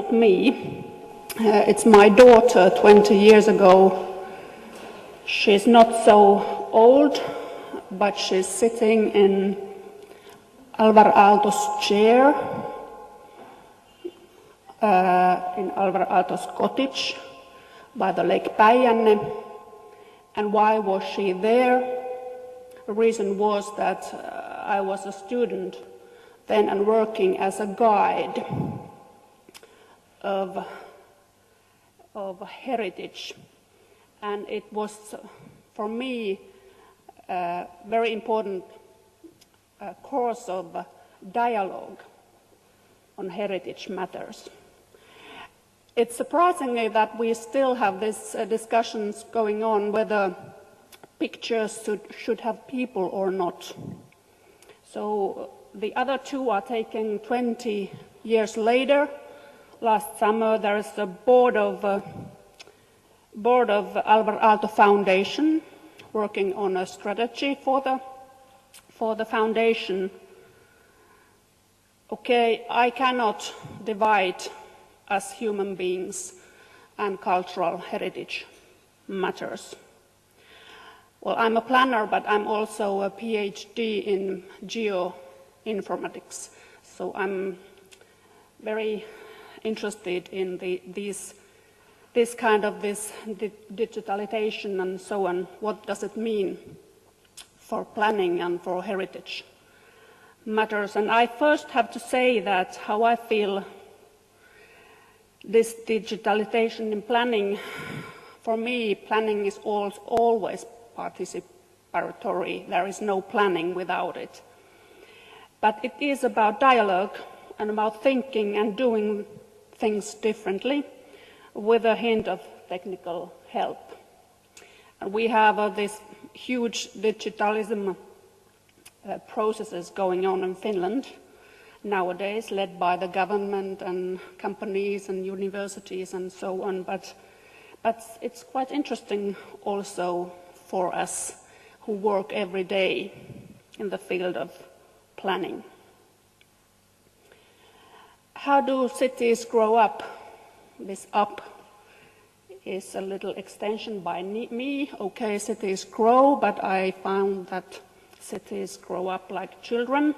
not me. It's my daughter 20 years ago. She's not so old, but she's sitting in Alvar Aalto's chair in Alvar Aalto's cottage by the Lake Päijänne. And why was she there? The reason was that I was a student then and working as a guide of heritage. And it was, for me, a very important course of dialogue on heritage matters. It's surprising that we still have these discussions going on whether pictures should have people or not. So the other two are taken 20 years later. Last summer there is a board of Alvar Aalto Foundation working on a strategy for the foundation. Okay, I cannot divide as human beings and cultural heritage matters. Well, I'm a planner, but I'm also a PhD in geoinformatics, so I'm very interested in this digitalization and so on. What does it mean for planning and for heritage matters? And I first have to say that how I feel this digitalization in planning, for me, planning is always participatory. There is no planning without it. But it is about dialogue and about thinking and doing things differently with a hint of technical help. And we have this huge digitalism processes going on in Finland nowadays, led by the government and companies and universities and so on. But it's quite interesting also for us who work every day in the field of planning. How do cities grow up? This up is a little extension by me. Okay, cities grow, but I found that cities grow up like children.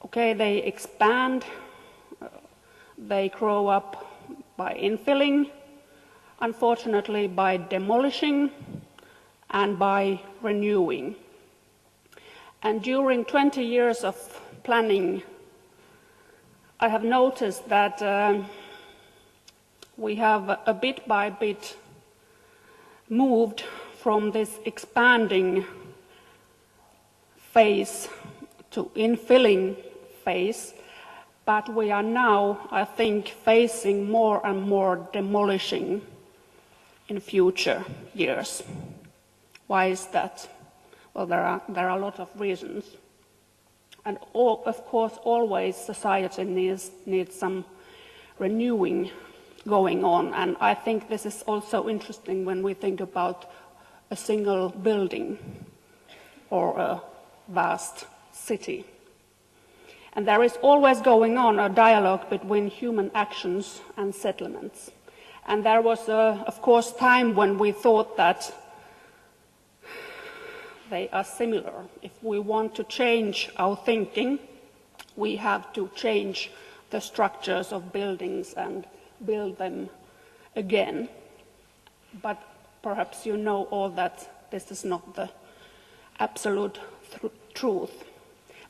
Okay, they expand, they grow up by infilling, unfortunately by demolishing, and by renewing. And during 20 years of planning, I have noticed that we have a bit by bit moved from this expanding phase to infilling phase, but we are now, I think, facing more and more demolishing in future years. Why is that? Well, there are a lot of reasons. And of course, always society needs some renewing going on. And I think this is also interesting when we think about a single building or a vast city. And there is always going on a dialogue between human actions and settlements. And there was, of course, time when we thought that they are similar. If we want to change our thinking, we have to change the structures of buildings and build them again. But perhaps you know all that this is not the absolute truth.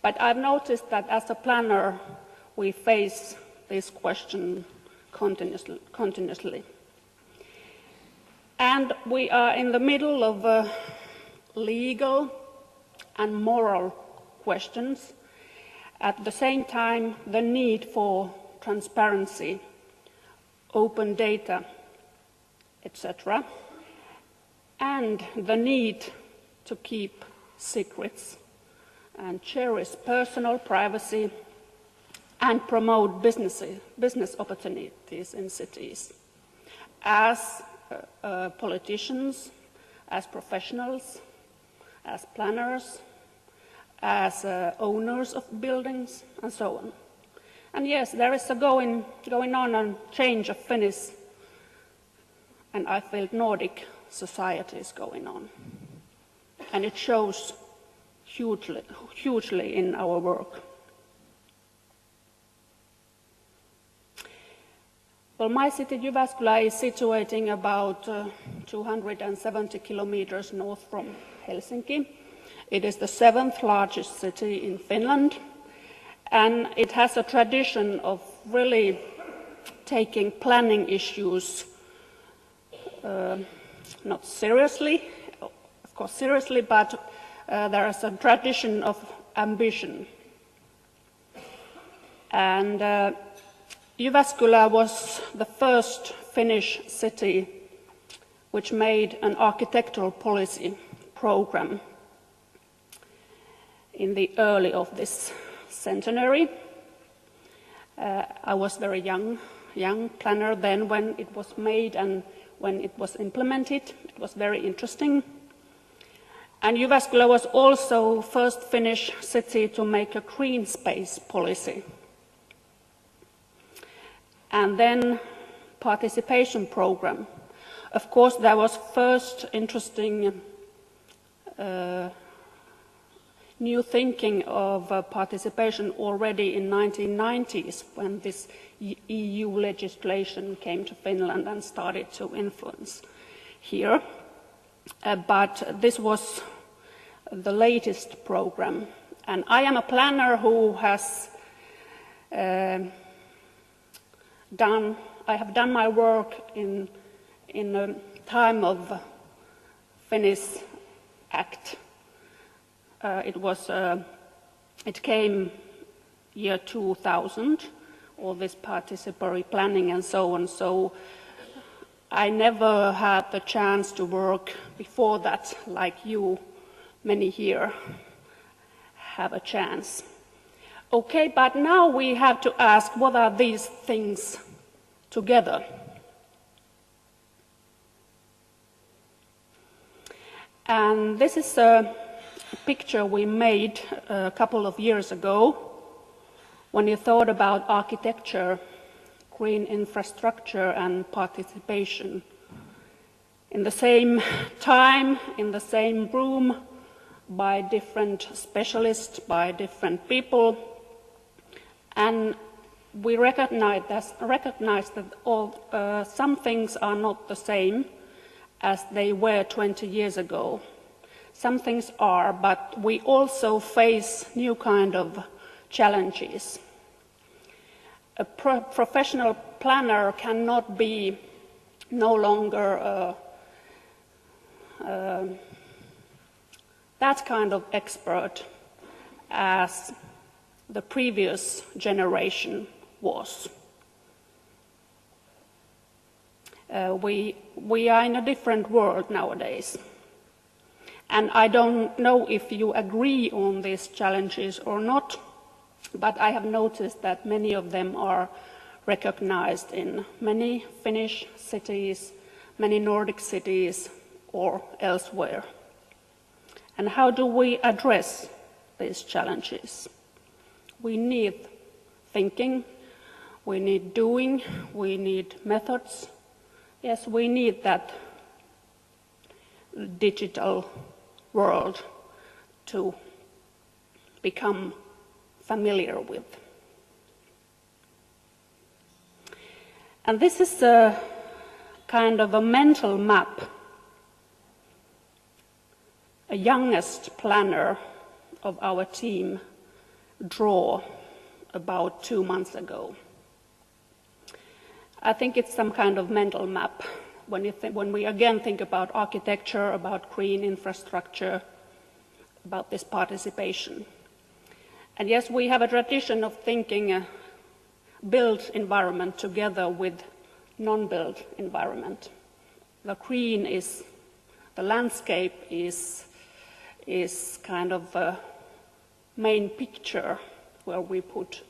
But I've noticed that as a planner, we face this question continuously. And we are in the middle of legal and moral questions. At the same time, the need for transparency, open data, etc., and the need to keep secrets and cherish personal privacy and promote business opportunities in cities. As politicians, as professionals, as planners, as owners of buildings, and so on. And yes, there is a going on a change of Finnish and I feel Nordic society is going on. And it shows hugely in our work. Well, my city, Jyväskylä, is situated about 270 kilometers north from Helsinki. It is the 7th largest city in Finland, and it has a tradition of really taking planning issues not seriously, of course seriously, but there is a tradition of ambition. And Jyväskylä was the first Finnish city which made an architectural policy program in the early of this centenary. I was very young planner then when it was made and when it was implemented. It was very interesting. And Jyväskylä was also first Finnish city to make a green space policy. And then participation program. Of course, there was first interesting new thinking of participation already in 1990s when this EU legislation came to Finland and started to influence here. But this was the latest program. And I am a planner who has I have done my work in a time of Finnish Act. It came year 2000, all this participatory planning and so on. So I never had the chance to work before that, like you, many here have a chance. Okay, but now we have to ask, what are these things together? And this is a picture we made a couple of years ago when you thought about architecture, green infrastructure and participation. In the same time, in the same room, by different specialists, by different people. And we recognize that some things are not the same as they were 20 years ago. Some things are, but we also face new kind of challenges. A professional planner cannot be no longer that kind of expert as the previous generation was. We are in a different world nowadays. And I don't know if you agree on these challenges or not, but I have noticed that many of them are recognized in many Finnish cities, many Nordic cities, or elsewhere. And how do we address these challenges? We need thinking, we need doing, we need methods. Yes, we need that digital world to become familiar with. And this is a kind of a mental map a youngest planner of our team drew about 2 months ago. I think it's some kind of mental map when we again think about architecture, about green infrastructure, about this participation. And yes, we have a tradition of thinking a built environment together with non-built environment. The green is, the landscape is kind of a main picture where we put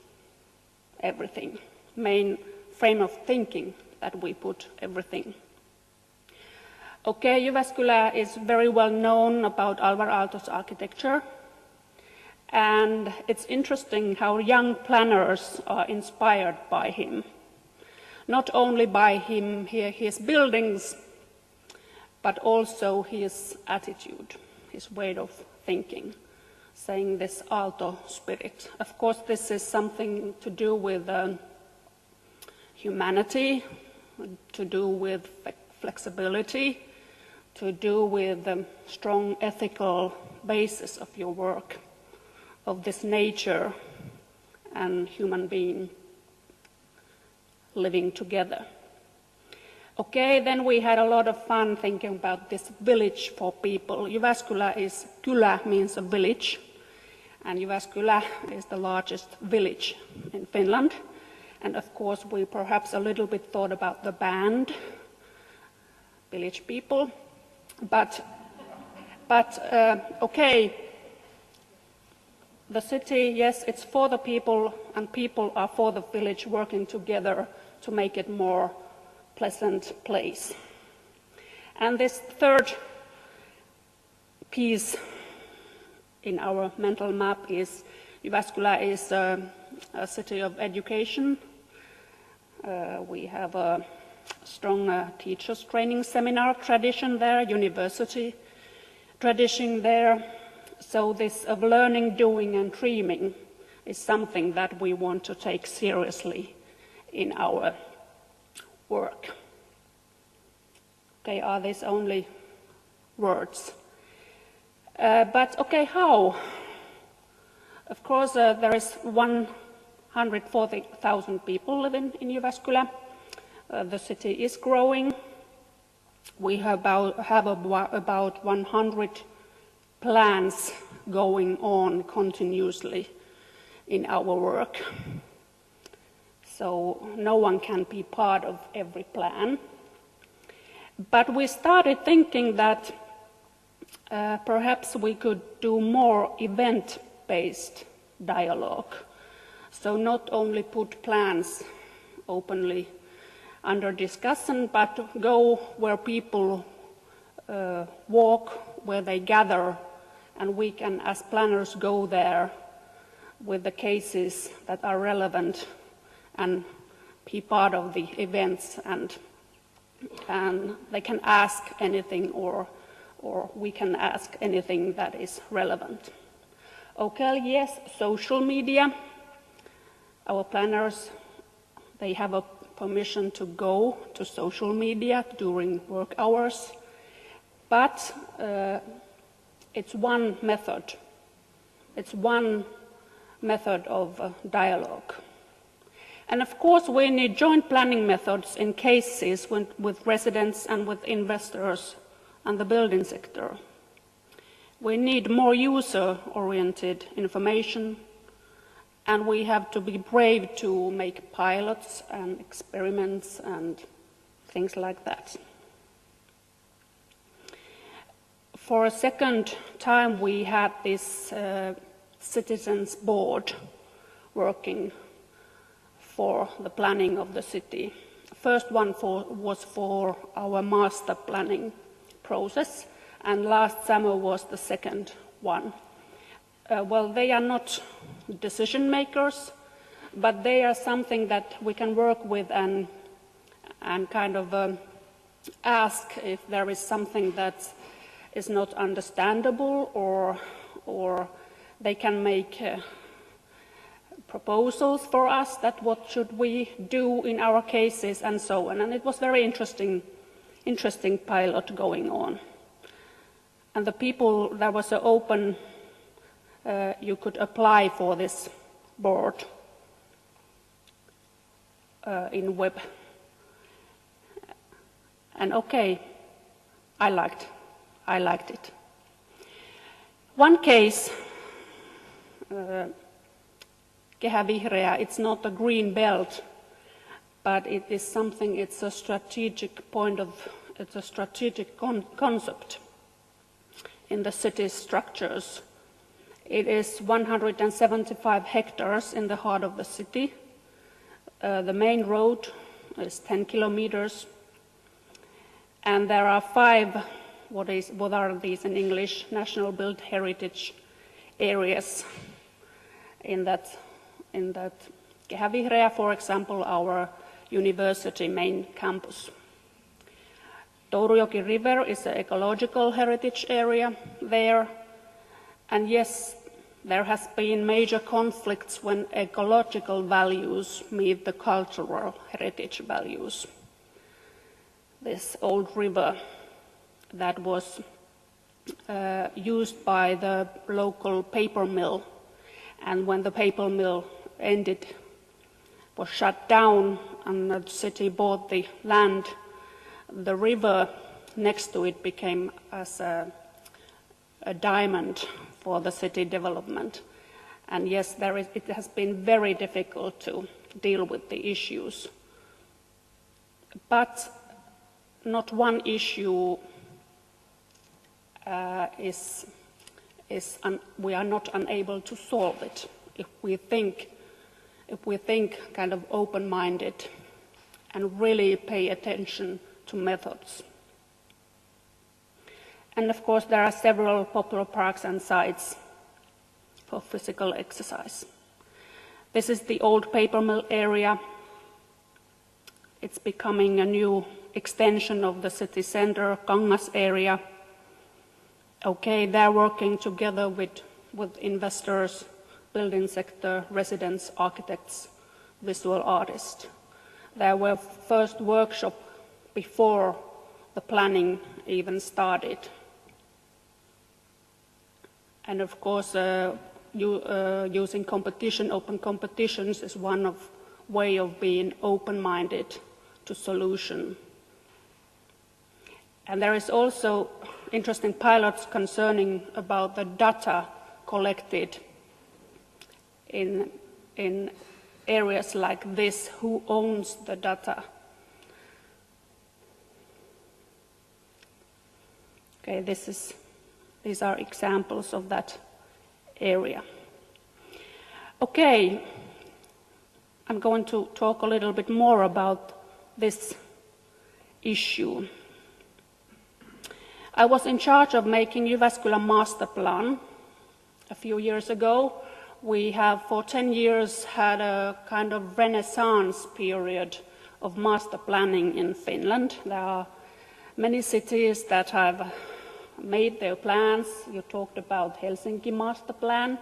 everything, main frame of thinking that we put everything. Okay, Jyväskylä is very well known about Alvar Aalto's architecture, And it's interesting how young planners are inspired by him. Not only by his buildings, but also his attitude, his way of thinking, saying this Aalto spirit. Of course, this is something to do with humanity, to do with flexibility, to do with the strong ethical basis of your work, of this nature and human being living together. Okay, then we had a lot of fun thinking about this village for people. Jyväskylä is, kylä means a village, and Jyväskylä is the largest village in Finland. And of course we perhaps a little bit thought about the band, village people, but okay, the city, yes, it's for the people, and people are for the village working together to make it more pleasant place. And this third piece in our mental map is Jyväskylä is a city of education. We have a strong teachers training seminar tradition there, university tradition there. So this of learning, doing and dreaming is something that we want to take seriously in our work. Okay, are these only words? But okay, how? Of course, there is 140,000 people living in Jyväskylä. The city is growing. We have about 100 plans going on continuously in our work. So no one can be part of every plan. But we started thinking that perhaps we could do more event-based dialogue. So not only put plans openly under discussion, but go where people walk, where they gather, and we can, as planners, go there with the cases that are relevant and be part of the events, and they can ask anything or we can ask anything that is relevant. Okay, yes, social media. Our planners, they have a permission to go to social media during work hours, but it's one method. It's one method of dialogue. And of course we need joint planning methods in cases with residents and with investors and the building sector. We need more user-oriented information, and we have to be brave to make pilots and experiments and things like that. For a second time we had this citizens board working for the planning of the city. The first one was for our master planning process, and last summer was the second one. Well, they are not decision makers, but they are something that we can work with and kind of ask if there is something that is not understandable, or they can make proposals for us that what should we do in our cases and so on. And it was very interesting pilot going on. And the people, there was an open, you could apply for this board in web. And okay, I liked it. One case, Kehä Vihreä, it's not a green belt, but it is something, it's a strategic concept in the city's structures. It is 175 hectares in the heart of the city. The main road is 10 kilometers, and there are 5, what are these in English, national built heritage areas in that Kehä-Vihreä, for example, our university main campus. Tourujoki River is an ecological heritage area there, and yes, there has been major conflicts when ecological values meet the cultural heritage values. This old river that was used by the local paper mill, and when the paper mill ended, was shut down, and the city bought the land, the river next to it became as a diamond for the city development. And yes, it has been very difficult to deal with the issues. But not one issue we are not unable to solve it if we think kind of open-minded and really pay attention to methods. And of course, there are several popular parks and sites for physical exercise. This is the old paper mill area. It's becoming a new extension of the city center, Kangas area. Okay, they're working together with investors, building sector, residents, architects, visual artists. There were first workshop before the planning even started. And of course, using competition, open competitions is one way of being open-minded to solution. And there is also interesting pilots concerning about the data collected in areas like this, who owns the data. Okay, these are examples of that area. Okay, I'm going to talk a little bit more about this issue. I was in charge of making Jyväskylä master plan a few years ago. We have for 10 years had a kind of renaissance period of master planning in Finland. There are many cities that have made their plans. You talked about Helsinki master plan.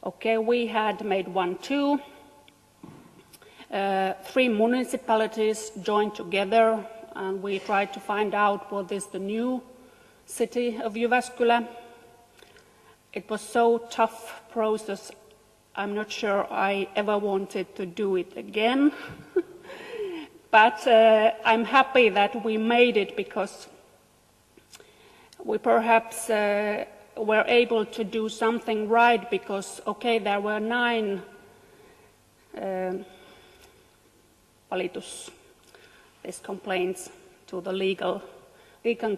Okay, we had made one too. 3 municipalities joined together, and we tried to find out what is the new city of Jyväskylä. It was so tough process, I'm not sure I ever wanted to do it again. But I'm happy that we made it, because we perhaps were able to do something right, because, okay, there were 9 these complaints to the legal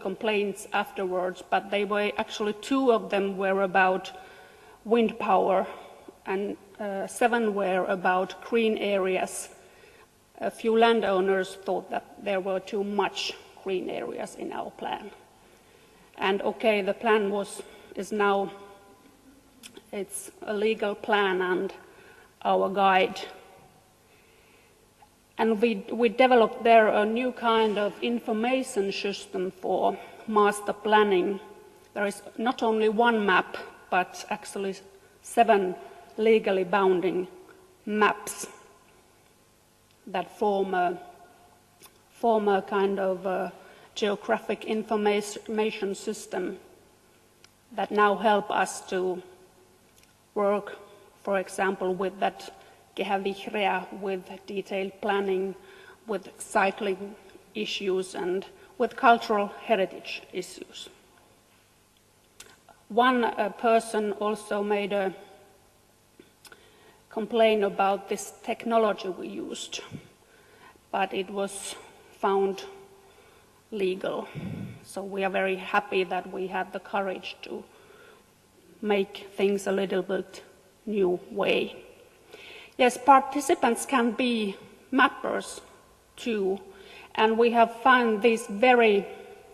complaints afterwards, but they were actually 2 of them were about wind power, and 7 were about green areas. A few landowners thought that there were too much green areas in our plan. And okay, the plan is now, it's a legal plan and our guide. And we developed there a new kind of information system for master planning. There is not only 1 map, but actually 7 legally bounding maps that form a kind of geographic information system that now help us to work, for example, with that Kehä-Vihreä, with detailed planning, with cycling issues, and with cultural heritage issues. One person also made a complaint about this technology we used, but it was found legal. So we are very happy that we had the courage to make things a little bit new way. Yes, participants can be mappers too, and we have found this very,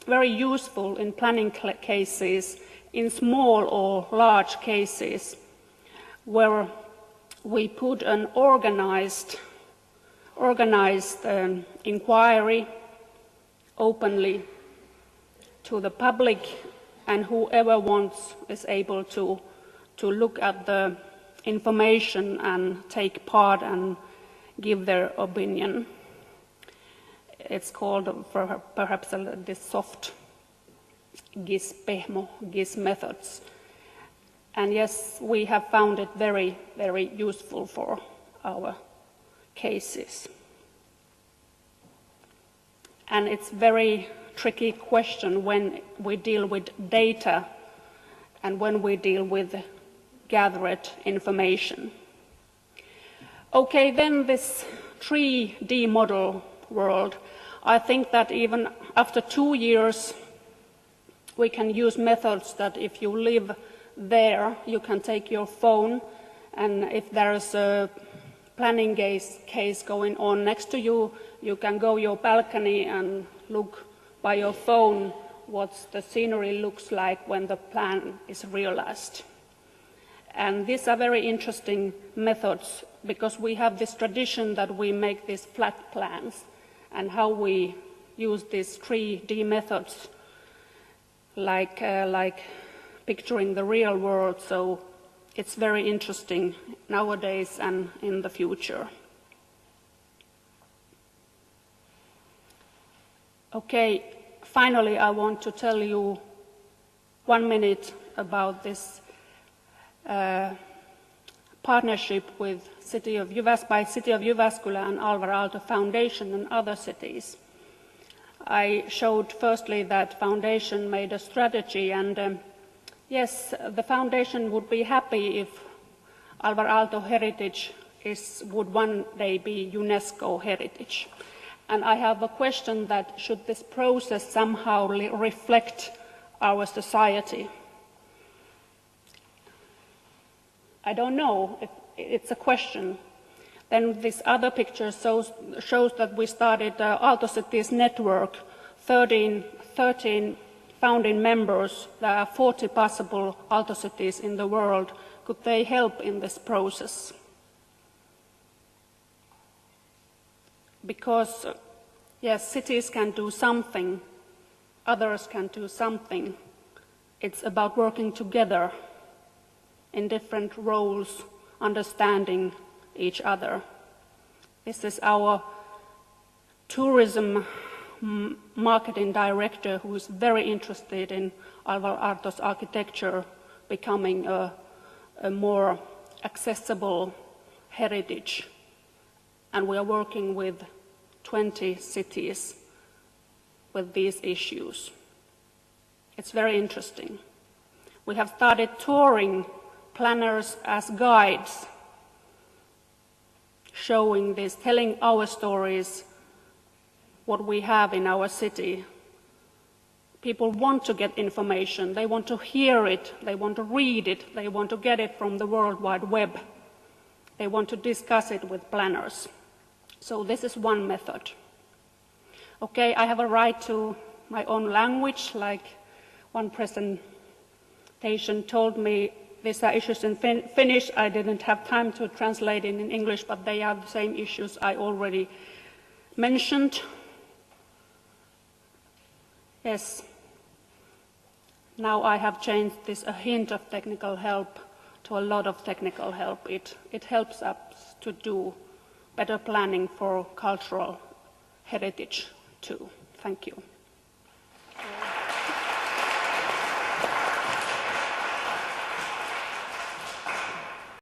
very useful in planning cases, in small or large cases. where we put an organized inquiry openly to the public, and whoever wants is able to look at the information and take part and give their opinion. It's called perhaps the soft GIS, pehmo GIS methods. And yes, we have found it very, very useful for our cases. And it's very tricky question when we deal with data and when we deal with gathered information. Okay, then this 3D model world, I think that even after 2 years we can use methods that if you live there, you can take your phone, and if there is a planning case going on next to you, you can go your balcony and look by your phone what the scenery looks like when the plan is realized. And these are very interesting methods because we have this tradition that we make these flat plans, and how we use these 3D methods like picturing the real world, so it's very interesting nowadays and in the future. Okay, finally I want to tell you 1 minute about this partnership with by City of Jyväskylä and Alvar Aalto Foundation and other cities. I showed firstly that foundation made a strategy, and yes, the foundation would be happy if Alvar Aalto heritage would one day be UNESCO heritage. And I have a question that should this process somehow reflect our society? I don't know if it's a question. Then this other picture shows that we started Aalto Cities Network, 13 founding members. There are 40 possible Aalto cities in the world. Could they help in this process? Because, yes, cities can do something, others can do something. It's about working together in different roles, understanding each other. This is our tourism marketing director, who is very interested in Alvar Aalto's architecture becoming a more accessible heritage. And we are working with 20 cities with these issues. It's very interesting. We have started touring planners as guides, showing this, telling our stories, what we have in our city. People want to get information, they want to hear it, they want to read it, they want to get it from the World Wide Web. They want to discuss it with planners. So this is one method. Okay, I have a right to my own language, like one presentation told me. These are issues in Finnish. I didn't have time to translate it in English, but they are the same issues I already mentioned. Yes. Now I have changed this a hint of technical help to a lot of technical help. It helps us to do better planning for cultural heritage too. Thank you.